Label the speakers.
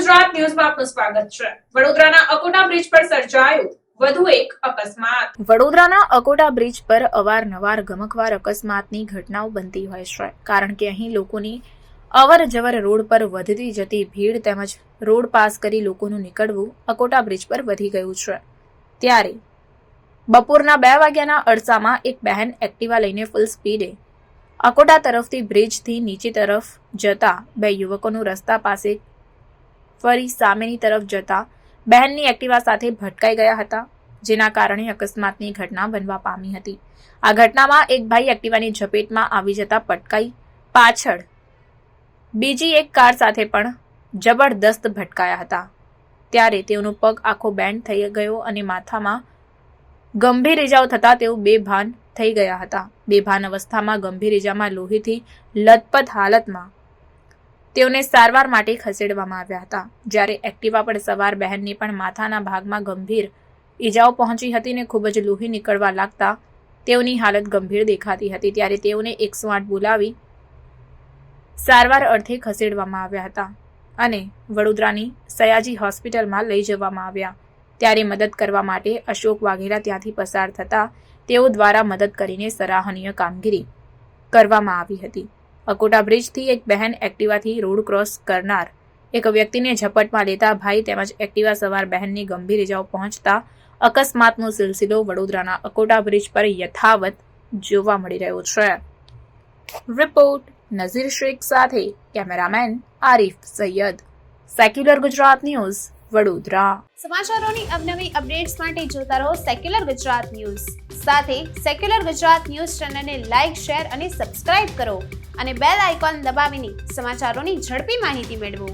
Speaker 1: ગુજરાત ન્યૂઝમાં આપનું સ્વાગત છે। વડોદરાના અકોટા બ્રિજ પર સર્જાયો વધુ એક અકસ્માત। વડોદરાના અકોટા બ્રિજ પર અવારનવાર ગમખ્વાર અકસ્માતની ઘટનાઓ બનતી હોય છે, કારણ કે અહીં લોકોની અવરજવર રોડ પર વધતી જતી ભીડ તેમજ રોડ પાસ કરી લોકોનું નીકળવું અકોટા બ્રિજ પર વધી ગયું છે। ત્યારે બપોરના 2 વાગ્યાના અરસામાં એક બહેન એક્ટિવા લઈને ફૂલ સ્પીડે અકોટા તરફથી બ્રિજથી નીચે તરફ જતા 2 યુવકોનું રસ્તા પાસે ફરી સામેની તરફ જતા બહેનની એક્ટિવા સાથે ભટકાઈ ગયા હતા, જેના કારણે અકસ્માતની ઘટના બનવા પામી હતી। આ ઘટનામાં એક ભાઈ એક્ટિવાની ઝપેટમાં આવી જતા પટકાઈ પાછળ બીજી એક કાર સાથે પણ જબરદસ્ત ભટકાયા હતા। ત્યારે તેઓનો પગ આખો બેન્ડ થઈ ગયો અને માથામાં ગંભીર ઇજાઓ થતા તેઓ બેભાન થઈ ગયા હતા। બેભાન અવસ્થામાં ગંભીર ઇજામાં લોહીથી લથપથ હાલતમાં તેઓને સારવાર માટે ખસેડવામાં આવ્યા હતા, જ્યારે એક્ટિવા પર સવાર બહેનને પણ માથાના ભાગમાં ગંભીર ઇજાઓ પહોંચી હતી અને ખૂબ જ લોહી નીકળવા લાગતા તેઓની હાલત ગંભીર દેખાતી હતી। ત્યારે તેઓને 108 બોલાવી સારવાર અર્થે ખસેડવામાં આવ્યા હતા અને વડોદરાની સયાજી હોસ્પિટલમાં લઈ જવામાં આવ્યા। ત્યારે મદદ કરવા માટે અશોક વાઘેલા ત્યાંથી પસાર થતા તેઓ દ્વારા મદદ કરીને સરાહનીય કામગીરી કરવામાં આવી હતી। અકોટા બ્રિજથી એક બહેન એક્ટિવાથી રોડ ક્રોસ કરનાર એક વ્યક્તિને ઝપટમાં લેતા ભાઈ તેમજ એક્ટિવા સવાર બહેનની ગંભીર ઇજાઓ પહોંચતા અકસ્માતનો સિલસિલો વડોદરાના અકોટા બ્રિજ પર યથાવત જોવા મળી રહ્યો છે। રિપોર્ટ નઝીર શેખ સાથે cameraman Arif Sayyed, secular Gujarat news, Vadodara.
Speaker 2: સમાચારોની અવનવી અપડેટ્સ માટે જોતા રહો સેક્યુલર ગુજરાત ન્યૂઝ। સાથે સેક્યુલર ગુજરાત ન્યૂઝ ચેનલને લાઇક, શેર અને સબસ્ક્રાઇબ કરો અને બેલ આઇકોન દબાવીને સમાચારોની ઝડપી માહિતી મેળવો।